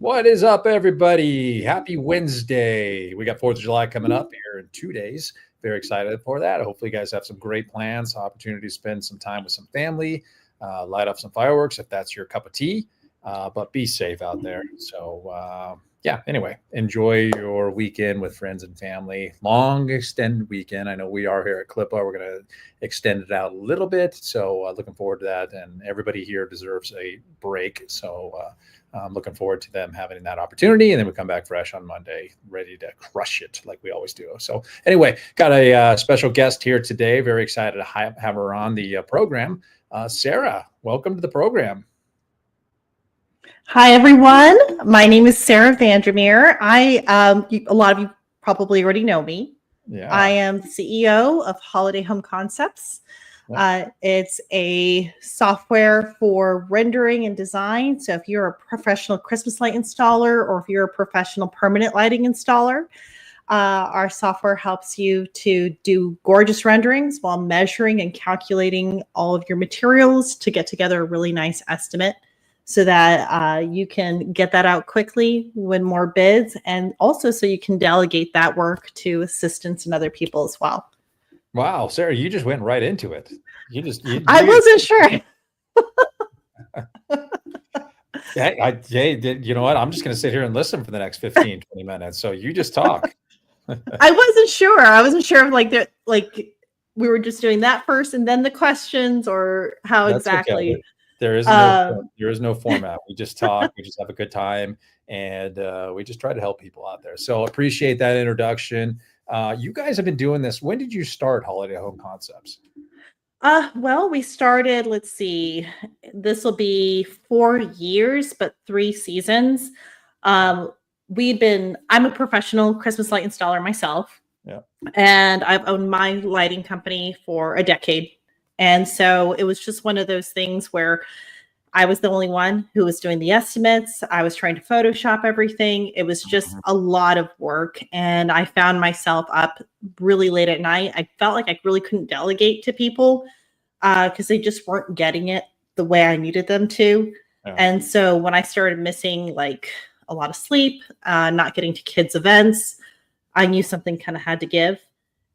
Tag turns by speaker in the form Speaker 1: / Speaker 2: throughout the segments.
Speaker 1: What is up, everybody? Happy Wednesday. We got 4th of July coming up here in 2 days. Very excited for that. Hopefully, you guys have some great plans, opportunity to spend some time with some family, light up some fireworks if that's your cup of tea, but be safe out there. So, yeah, anyway, enjoy your weekend with friends and family. Long extended weekend. I know we are here at CLIPA. We're going to extend it out a little bit. So, looking forward to that. And everybody here deserves a break. So, I'm looking forward to them having that opportunity, and then we come back fresh on Monday, ready to crush it like we always do. So anyway, got a special guest here today. Very excited to have her on the program. Sarah, welcome to the program.
Speaker 2: Hi, everyone. My name is Sarah Vandermeer. A lot of you probably already know me.
Speaker 1: Yeah.
Speaker 2: I am the CEO of Holiday Home Concepts. It's a software for rendering and design. So if you're a professional Christmas light installer or if you're a professional permanent lighting installer, our software helps you to do gorgeous renderings while measuring and calculating all of your materials to get together a really nice estimate so that you can get that out quickly, win more bids, and also so you can delegate that work to assistants and other people as well.
Speaker 1: Wow, Sarah, you just went right into it.
Speaker 2: I wasn't sure.
Speaker 1: You know what? I'm just going to sit here and listen for the next 15, 20 minutes. So you just talk.
Speaker 2: I wasn't sure. I wasn't sure if we were just doing that first and then the questions, or how
Speaker 1: That's
Speaker 2: exactly.
Speaker 1: Okay. There is no format. We just talk. We just have a good time, and we just try to help people out there. So appreciate that introduction. You guys have been doing this. When did you start Holiday Home Concepts?
Speaker 2: Well, we started, let's see, this will be 4 years, but 3 seasons. I'm a professional Christmas light installer myself.
Speaker 1: Yeah.
Speaker 2: And I've owned my lighting company for a decade. And so it was just one of those things where I was the only one who was doing the estimates. I was trying to Photoshop everything. It was just a lot of work. And I found myself up really late at night. I felt like I really couldn't delegate to people because they just weren't getting it the way I needed them to. Yeah. And so when I started missing like a lot of sleep, not getting to kids' events, I knew something kind of had to give.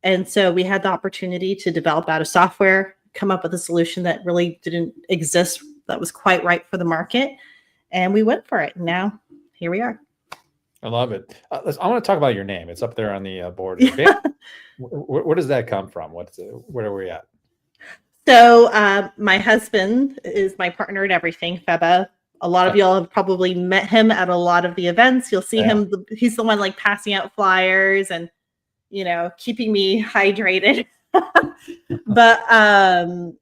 Speaker 2: And so we had the opportunity to develop out a software, come up with a solution that really didn't exist, that was quite right for the market. And we went for it. Now, here we are.
Speaker 1: I love it. I want to talk about your name. It's up there on the board. Yeah. Where does that come from? Where are we at?
Speaker 2: So my husband is my partner in everything, Feba. A lot of y'all have probably met him at a lot of the events. You'll see him. He's the one like passing out flyers and, keeping me hydrated. But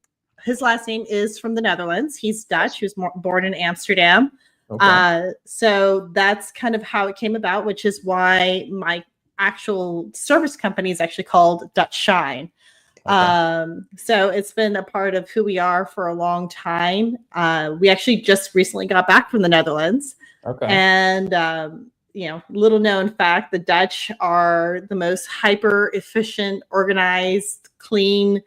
Speaker 2: his last name is from the Netherlands. He's Dutch. He was born in Amsterdam. Okay. So that's kind of how it came about, which is why my actual service company is actually called Dutch Shine. Okay. So it's been a part of who we are for a long time. We actually just recently got back from the Netherlands. Okay. And, little known fact, the Dutch are the most hyper efficient, organized, clean,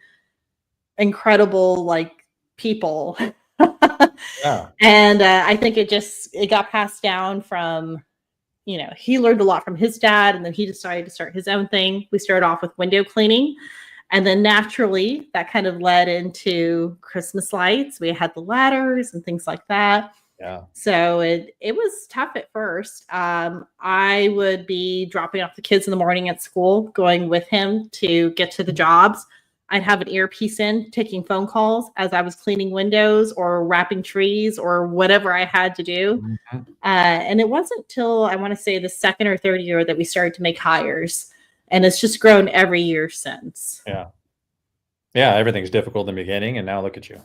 Speaker 2: incredible, people. Yeah. And I think it got passed down from, he learned a lot from his dad, and then he decided to start his own thing. We started off with window cleaning. And then naturally, that kind of led into Christmas lights. We had the ladders and things like that. Yeah. So it was tough at first. I would be dropping off the kids in the morning at school, going with him to get to the jobs. I'd have an earpiece in, taking phone calls as I was cleaning windows or wrapping trees or whatever I had to do. Mm-hmm. And it wasn't till I want to say the 2nd or 3rd year that we started to make hires. And it's just grown every year since.
Speaker 1: Yeah. Yeah, everything's difficult in the beginning, and now look at you.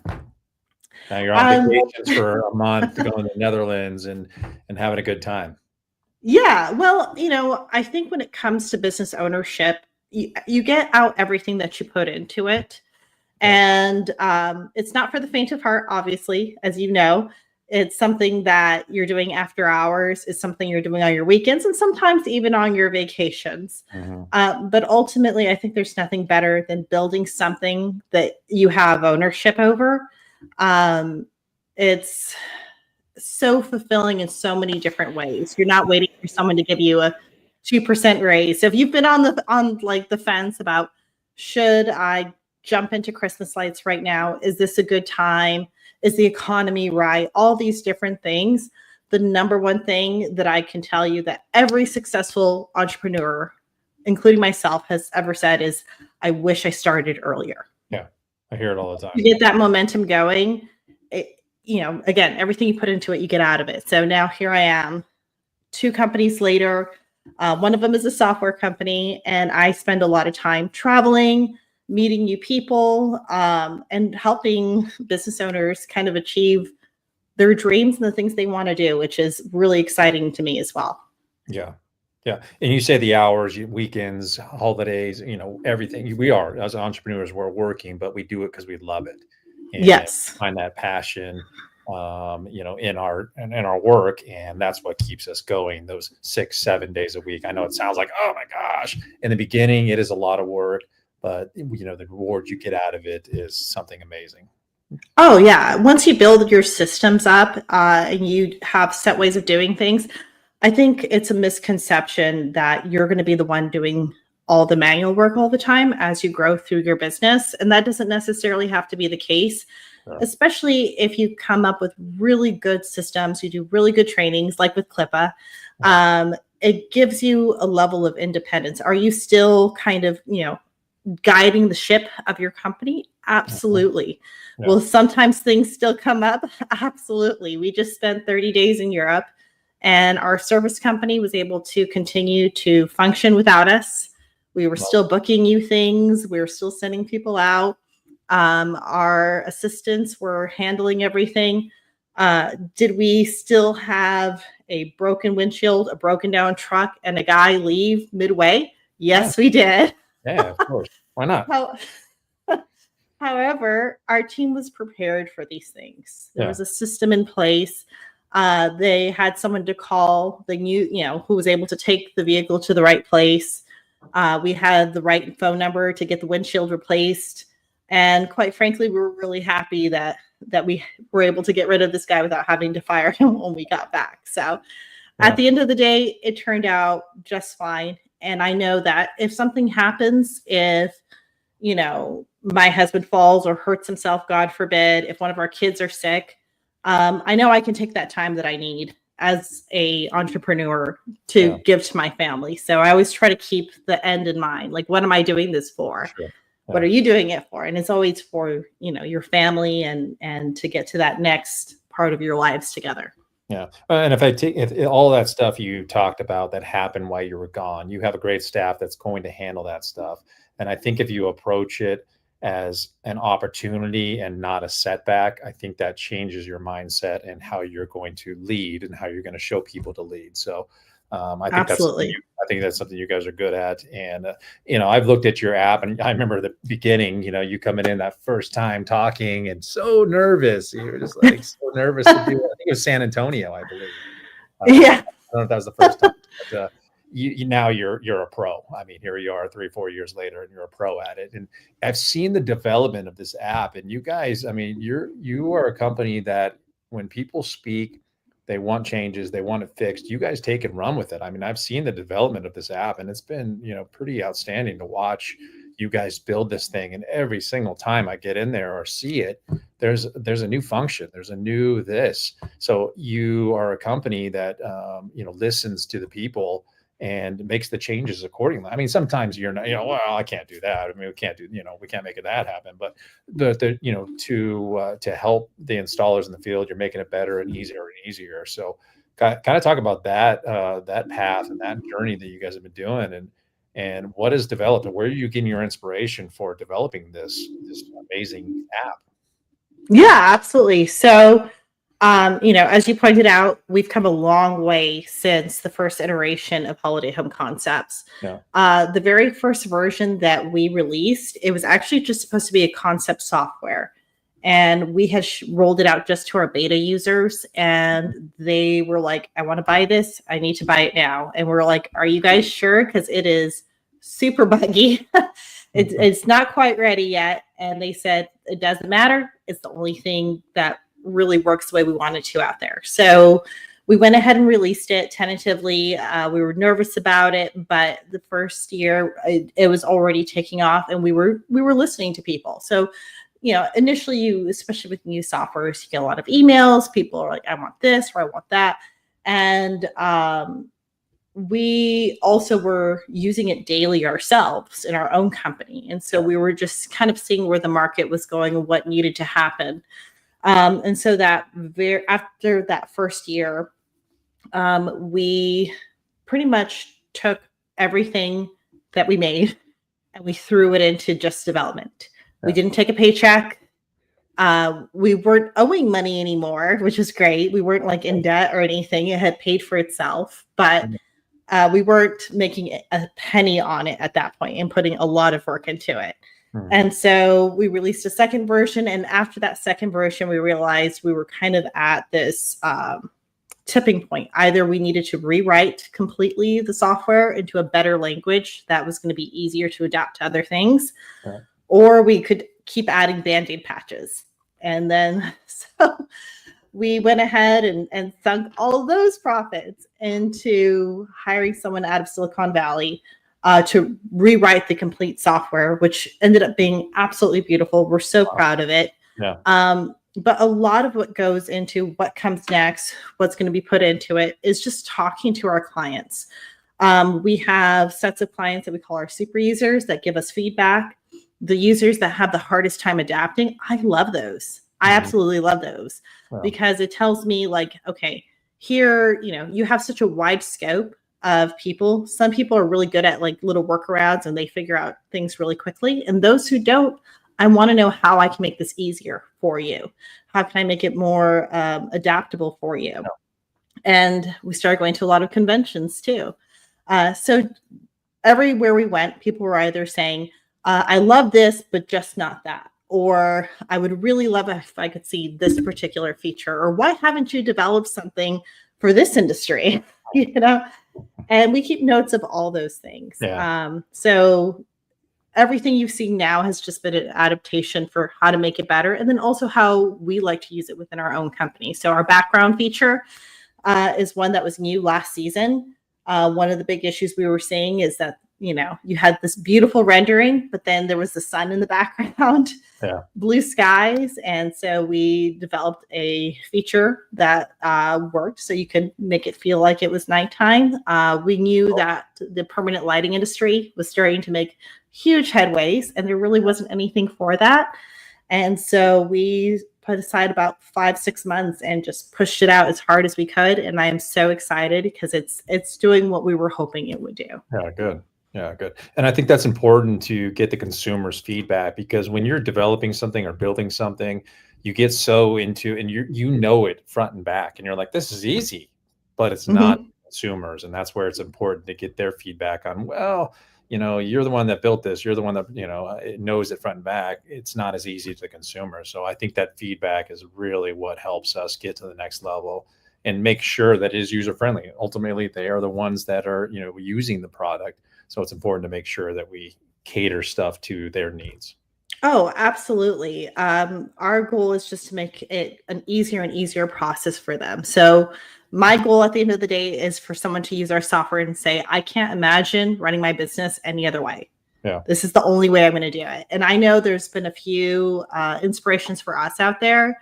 Speaker 1: Now you're on vacations for a month, going to the Netherlands and having a good time.
Speaker 2: Yeah, well, I think when it comes to business ownership, you get out everything that you put into it. And it's not for the faint of heart, obviously, as you know. It's something that you're doing after hours. It's something you're doing on your weekends and sometimes even on your vacations. Mm-hmm. But ultimately, I think there's nothing better than building something that you have ownership over. It's so fulfilling in so many different ways. You're not waiting for someone to give you a 2% raise. So if you've been on like the fence about, should I jump into Christmas lights right now? Is this a good time? Is the economy right? All these different things. The number one thing that I can tell you that every successful entrepreneur, including myself, has ever said is, I wish I started earlier.
Speaker 1: Yeah, I hear it all the time.
Speaker 2: You get that momentum going. Again, everything you put into it, you get out of it. So now here I am, 2 companies later. One of them is a software company, and I spend a lot of time traveling, meeting new people, and helping business owners kind of achieve their dreams and the things they want to do, which is really exciting to me as well.
Speaker 1: Yeah. Yeah. And you say the hours, weekends, holidays, everything. We are, as entrepreneurs, we're working, but we do it because we love it. And
Speaker 2: yes.
Speaker 1: Find that passion, in our work. And that's what keeps us going those 6-7 days a week. I know it sounds like, oh my gosh, in the beginning, it is a lot of work, but the reward you get out of it is something amazing.
Speaker 2: Oh yeah. Once you build your systems up, and you have set ways of doing things, I think it's a misconception that you're going to be the one doing all the manual work all the time as you grow through your business. And that doesn't necessarily have to be the case, especially if you come up with really good systems, you do really good trainings, like with CLIPA. It gives you a level of independence. Are you still kind of, guiding the ship of your company? Absolutely. Yeah. Will sometimes things still come up? Absolutely. We just spent 30 days in Europe, and our service company was able to continue to function without us. We were still booking you things. We were still sending people out. Our assistants were handling everything. Did we still have a broken windshield, a broken down truck, and a guy leave midway? Yes, we did.
Speaker 1: Yeah, of course. Why not?
Speaker 2: However, our team was prepared for these things. There was a system in place. They had someone to call. They knew, who was able to take the vehicle to the right place. We had the right phone number to get the windshield replaced. And quite frankly, we were really happy that we were able to get rid of this guy without having to fire him when we got back. So at the end of the day, it turned out just fine. And I know that if something happens, if, my husband falls or hurts himself, God forbid, if one of our kids are sick, I know I can take that time that I need as a entrepreneur to give to my family. So I always try to keep the end in mind. Like, what am I doing this for? Sure. What are you doing it for? And it's always for, your family and to get to that next part of your lives together.
Speaker 1: Yeah. And if all that stuff you talked about that happened while you were gone, you have a great staff that's going to handle that stuff. And I think if you approach it as an opportunity and not a setback, I think that changes your mindset and how you're going to lead and how you're going to show people to lead. So I think that's something you guys are good at. And, I've looked at your app, and I remember the beginning, you coming in that first time talking and so nervous. You were just like so nervous to do it. I think it was San Antonio, I believe.
Speaker 2: Yeah.
Speaker 1: I don't know if that was the first time, but now you're a pro. I mean, here you are 3-4 years later, and you're a pro at it. And I've seen the development of this app, and you guys, I mean, you are a company that when people speak, they want changes, they want it fixed, you guys take and run with it. I mean, I've seen the development of this app, and it's been, pretty outstanding to watch you guys build this thing. And every single time I get in there or see it, there's a new function, there's a new this. So you are a company that, listens to the people and makes the changes accordingly. I mean, sometimes you're not, well, I can't do that. I mean, we can't make that happen. But to help the installers in the field, you're making it better and easier and easier. So kind of talk about that path and that journey that you guys have been doing, and what has developed, and where are you getting your inspiration for developing this amazing app?
Speaker 2: Yeah, absolutely. So as you pointed out, we've come a long way since the first iteration of Holiday Home Concepts. Yeah. The very first version that we released, it was actually just supposed to be a concept software. And we had rolled it out just to our beta users. And they were like, I want to buy this. I need to buy it now. And we're like, are you guys sure? Because it is super buggy. It's not quite ready yet. And they said, it doesn't matter. It's the only thing that really works the way we wanted to out there. So we went ahead and released it tentatively. We were nervous about it, but the first year it was already taking off, and we were listening to people. So, initially, especially with new softwares, you get a lot of emails. People are like, "I want this," or "I want that," and we also were using it daily ourselves in our own company, and so we were just kind of seeing where the market was going and what needed to happen. And so after that first year, we pretty much took everything that we made and we threw it into just development. We didn't take a paycheck. We weren't owing money anymore, which is great. We weren't like in debt or anything. It had paid for itself, but we weren't making a penny on it at that point and putting a lot of work into it. And so we released a second version. And after that second version, we realized we were kind of at this tipping point. Either we needed to rewrite completely the software into a better language that was going to be easier to adapt to other things, or we could keep adding Band-Aid patches. And then so we went ahead and sunk all those profits into hiring someone out of Silicon Valley to rewrite the complete software, which ended up being absolutely beautiful. We're so proud of it. But a lot of what goes into what comes next, what's going to be put into it, is just talking to our clients. We have sets of clients that we call our super users that give us feedback. The users that have the hardest time adapting, I love those. I absolutely love those because it tells me like, okay, here, you have such a wide scope of people. Some people are really good at like little workarounds and they figure out things really quickly. And those who don't, I want to know how I can make this easier for you. How can I make it more adaptable for you? And we started going to a lot of conventions too. So everywhere we went, people were either saying, I love this, but just not that. Or I would really love it if I could see this particular feature. Or why haven't you developed something for this industry? And we keep notes of all those things. So everything you've seen now has just been an adaptation for how to make it better. And then also how we like to use it within our own company. So our background feature is one that was new last season. One of the big issues we were seeing is that, you had this beautiful rendering, but then there was the sun in the background, blue skies. And so we developed a feature that worked so you could make it feel like it was nighttime. We knew that the permanent lighting industry was starting to make huge headways, and there really wasn't anything for that. And so we put aside about 5-6 months and just pushed it out as hard as we could. And I am so excited because it's doing what we were hoping it would do.
Speaker 1: Good. Yeah, good. And I think that's important to get the consumer's feedback, because when you're developing something or building something, you get so into, and you know it front and back, and you're like, this is easy, but it's not consumers. And that's where it's important to get their feedback on, well, you're the one that built this. You're the one that, it knows it front and back. It's not as easy to the consumer. So I think that feedback is really what helps us get to the next level and make sure that it is user-friendly. Ultimately, they are the ones that are, using the product. So it's important to make sure that we cater stuff to their needs.
Speaker 2: Oh, absolutely. Our goal is just to make it an easier and easier process for them. So my goal at the end of the day is for someone to use our software and say, I can't imagine running my business any other way. This is the only way I'm going to do it. And I know there's been a few inspirations for us out there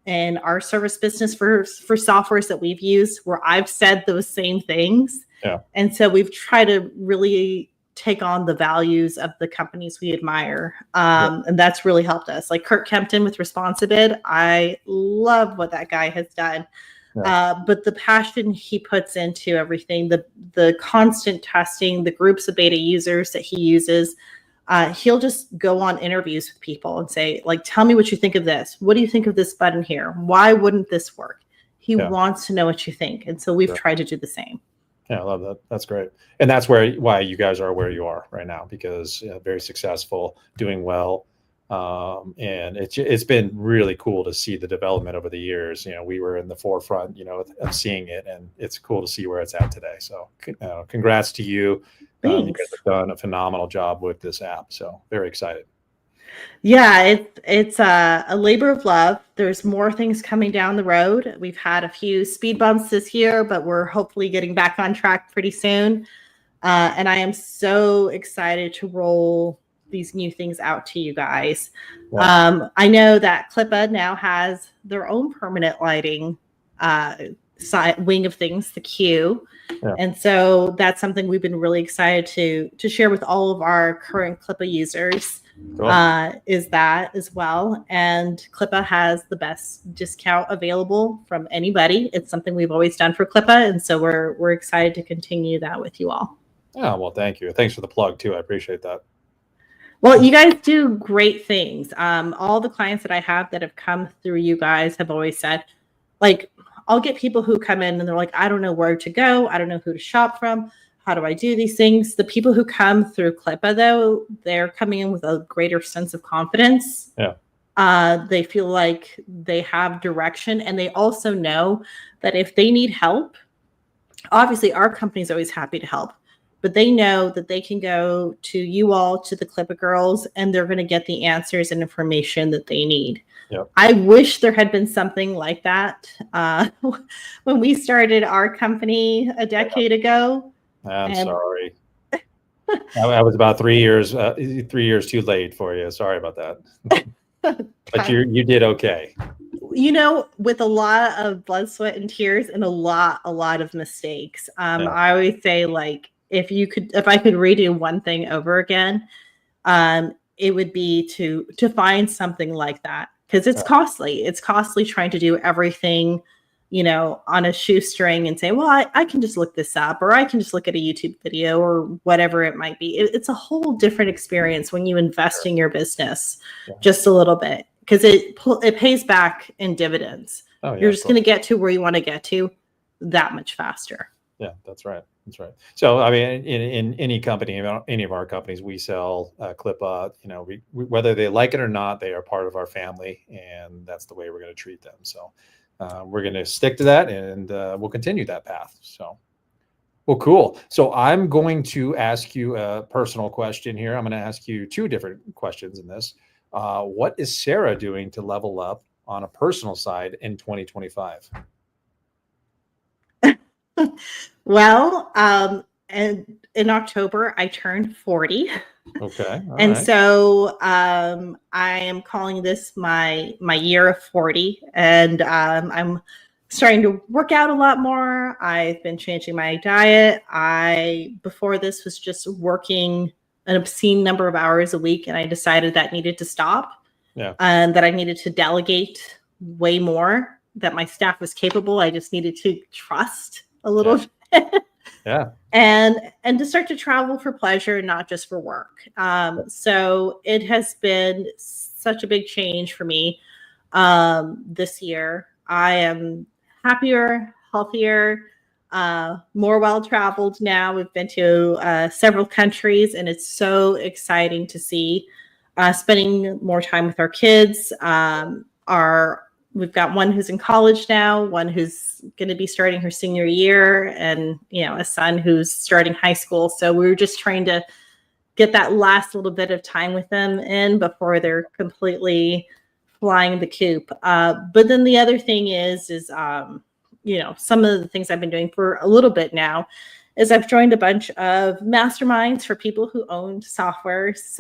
Speaker 2: in our service business for softwares that we've used where I've said those same things. And so we've tried to really take on the values of the companies we admire. And that's really helped us. Like Kurt Kempton with Responsibid, I love what that guy has done. But the passion he puts into everything, the constant testing, the groups of beta users that he uses, he'll just go on interviews with people and say, like, tell me what you think of this. What do you think of this button here? Why wouldn't this work? He wants to know what you think. And so we've tried to do the same.
Speaker 1: Yeah, I love that. That's great. And that's why you guys are where you are right now, because very successful, doing well. And it's been really cool to see the development over the years. We were in the forefront, of seeing it, and it's cool to see where it's at today. So congrats to you. You guys have done a phenomenal job with this app. So very excited.
Speaker 2: Yeah, it's a labor of love. There's more things coming down the road. We've had a few speed bumps this year, but we're hopefully getting back on track pretty soon. And I am so excited to roll these new things out to you guys.
Speaker 1: Yeah.
Speaker 2: I know that CLIPA now has their own permanent lighting wing of things, the Q.
Speaker 1: Yeah.
Speaker 2: And so that's something we've been really excited to share with all of our current CLIPA users.
Speaker 1: Cool.
Speaker 2: Is that as well. And CLIPA has the best discount available from anybody. It's something we've always done for CLIPA. And so we're excited to continue that with you all.
Speaker 1: Yeah, well, thank you. Thanks for the plug too. I appreciate that.
Speaker 2: Well, you guys do great things. All the clients that I have that have come through you guys have always said, like, I'll get people who come in and they're like, I don't know where to go. I don't know who to shop from. How do I do these things? The people who come through CLIPA, though, they're coming in with a greater sense of confidence.
Speaker 1: Yeah.
Speaker 2: They feel like they have direction, and they also know that if they need help, obviously our company is always happy to help, but they know that they can go to you all, to the CLIPA girls, and they're going to get the answers and information that they need.
Speaker 1: Yep.
Speaker 2: I wish there had been something like that when we started our company a decade ago.
Speaker 1: I'm sorry. I was about 3 years too late for you. Sorry about that. But you did okay.
Speaker 2: You know, with a lot of blood, sweat, and tears, and a lot of mistakes. I always say, like, if I could redo one thing over again, it would be to find something like that, because it's costly. It's costly trying to do everything, you know, on a shoestring and say, well, I can just look this up, or I can just look at a YouTube video, or whatever it might be. It's a whole different experience when you invest in your business just a little bit, because it pays back in dividends.
Speaker 1: Oh, yeah,
Speaker 2: you're just going to get to where you want to get to that much faster.
Speaker 1: Yeah, that's right. That's right. So, I mean, in any company, any of our companies, we sell CLIPA. You know, we whether they like it or not, they are part of our family, and that's the way we're going to treat them. So, we're going to stick to that, and we'll continue that path. So, well, cool. So, I'm going to ask you a personal question here. I'm going to ask you two different questions in this. What is Sarah doing to level up on a personal side in 2025?
Speaker 2: Well, and in October, I turned 40.
Speaker 1: Okay.
Speaker 2: And so I am calling this my year of 40. And I'm starting to work out a lot more. I've been changing my diet. Before this was just working an obscene number of hours a week, and I decided that needed to stop.
Speaker 1: Yeah.
Speaker 2: And that I needed to delegate way more, that my staff was capable. I just needed to trust a little bit.
Speaker 1: Yeah.
Speaker 2: And to start to travel for pleasure, not just for work. So it has been such a big change for me this year. I am happier, healthier, more well-traveled now. We've been to several countries, and it's so exciting to see spending more time with our kids. We've got one who's in college now, one who's going to be starting her senior year, and, you know, a son who's starting high school. So we were just trying to get that last little bit of time with them in before they're completely flying the coop. But then the other thing is, you know, some of the things I've been doing for a little bit now is I've joined a bunch of masterminds for people who owned softwares,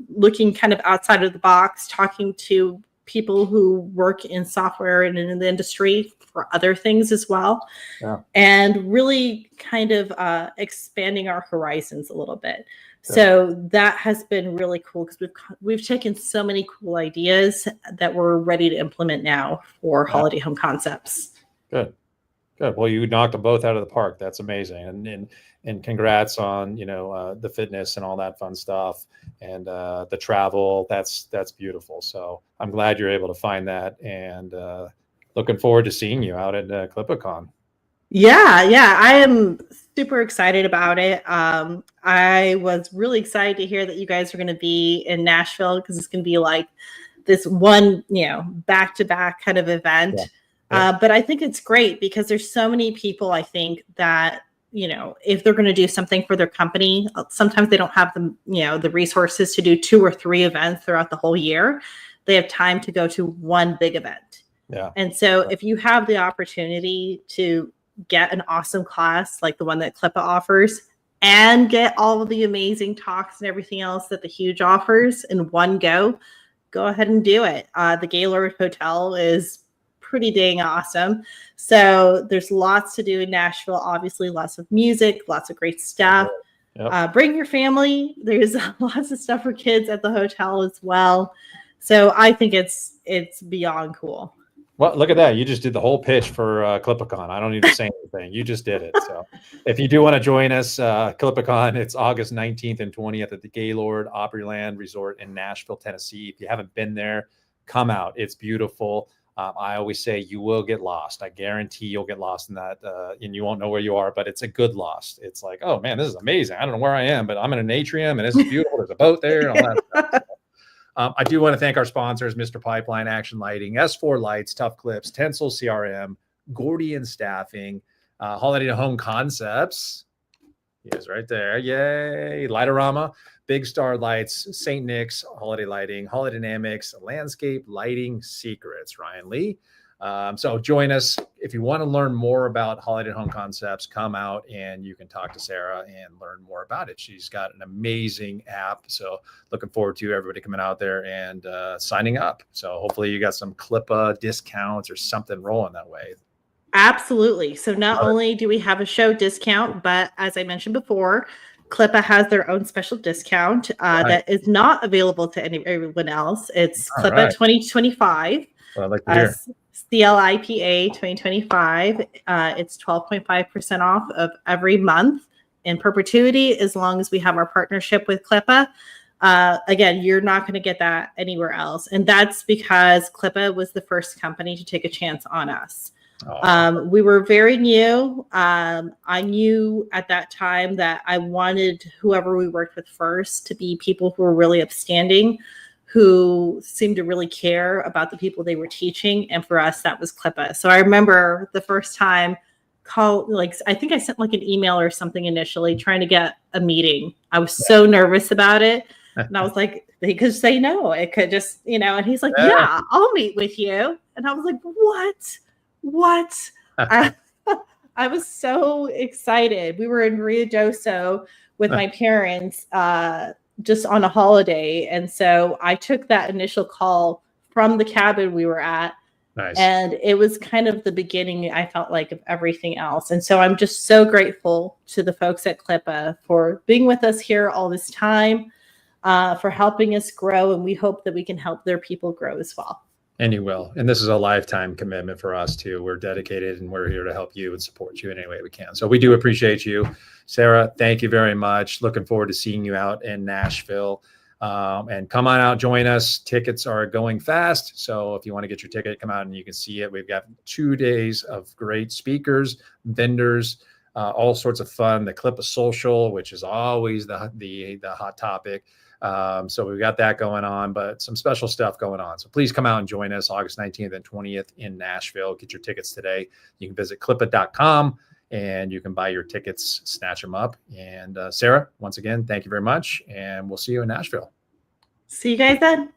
Speaker 2: looking kind of outside of the box, talking to people who work in software and in the industry for other things as well.
Speaker 1: Yeah.
Speaker 2: And really kind of expanding our horizons a little bit. Yeah. So that has been really cool, because we've taken so many cool ideas that we're ready to implement now for holiday home concepts.
Speaker 1: Good. Well, you knocked them both out of the park. That's amazing. And congrats on, you know, the fitness and all that fun stuff, and the travel. That's beautiful. So I'm glad you're able to find that, and looking forward to seeing you out at CLIPA Con.
Speaker 2: Yeah, I am super excited about it. I was really excited to hear that you guys are going to be in Nashville, because it's going to be like this one, you know, back-to-back kind of event. Yeah. But I think it's great, because there's so many people, I think, that if they're going to do something for their company, sometimes they don't have the resources to do 2 or 3 events throughout the whole year. They have time to go to one big event.
Speaker 1: Yeah.
Speaker 2: And so if you have the opportunity to get an awesome class like the one that CLIPA offers and get all of the amazing talks and everything else that the Huge offers in one go ahead and do it. The Gaylord Hotel is pretty dang awesome. So there's lots to do in Nashville, obviously lots of music, lots of great stuff.
Speaker 1: Yep.
Speaker 2: Bring your family. There's lots of stuff for kids at the hotel as well. So I think it's beyond cool.
Speaker 1: Well, look at that. You just did the whole pitch for CLIPA Con. I don't need to say anything. You just did it. So if you do want to join us, CLIPA Con, it's August 19th and 20th at the Gaylord Opryland Resort in Nashville, Tennessee. If you haven't been there, come out. It's beautiful. I always say you will get lost. I guarantee you'll get lost in that and you won't know where you are, but it's a good lost. It's like, oh man, this is amazing. I don't know where I am, but I'm in an atrium and this is beautiful. There's a boat there and all that stuff. I do want to thank our sponsors, Mr. Pipeline, Action Lighting, S4 Lights, Tough Clips, Tencel CRM, Gordian Staffing, Holiday to Home Concepts. He is right there. Yay. Lightorama, Big Star Lights, St. Nick's, Holiday Lighting, Holiday Dynamics, Landscape Lighting Secrets, Ryan Lee. So join us. If you want to learn more about Holiday Home Concepts, come out and you can talk to Sarah and learn more about it. She's got an amazing app. So looking forward to everybody coming out there and signing up. So hopefully you got some CLIPA discounts or something rolling that way.
Speaker 2: Absolutely. So not only do we have a show discount, but as I mentioned before, CLIPA has their own special discount that is not available to everyone else. It's CLIPA 2025.
Speaker 1: Well, I'd like to hear.
Speaker 2: CLIPA 2025. It's 12.5% off of every month in perpetuity as long as we have our partnership with CLIPA. Again, you're not going to get that anywhere else. And that's because CLIPA was the first company to take a chance on us. We were very new. I knew at that time that I wanted whoever we worked with first to be people who were really upstanding, who seemed to really care about the people they were teaching. And for us, that was CLIPA. So I remember the first time I think I sent like an email or something initially trying to get a meeting. I was so nervous about it. And I was like, they could say no. It could just, and he's like, yeah, I'll meet with you. And I was like, what? I was so excited. We were in Rio Doso with my parents just on a holiday. And so I took that initial call from the cabin we were at.
Speaker 1: Nice.
Speaker 2: And it was kind of the beginning, I felt like, of everything else. And so I'm just so grateful to the folks at CLIPA for being with us here all this time, for helping us grow. And we hope that we can help their people grow as well.
Speaker 1: And you will. And this is a lifetime commitment for us too. We're dedicated and we're here to help you and support you in any way we can. So we do appreciate you. Sarah, thank you very much. Looking forward to seeing you out in Nashville. And come on out, join us. Tickets are going fast. So if you want to get your ticket, come out and you can see it. We've got 2 days of great speakers, vendors, all sorts of fun. The CLIPA Social, which is always the hot topic. So we've got that going on, but some special stuff going on. So please come out and join us August 19th and 20th in Nashville. Get your tickets today. You can visit clipa.com and you can buy your tickets, snatch them up. And Sarah, once again, thank you very much. And we'll see you in Nashville.
Speaker 2: See you guys then.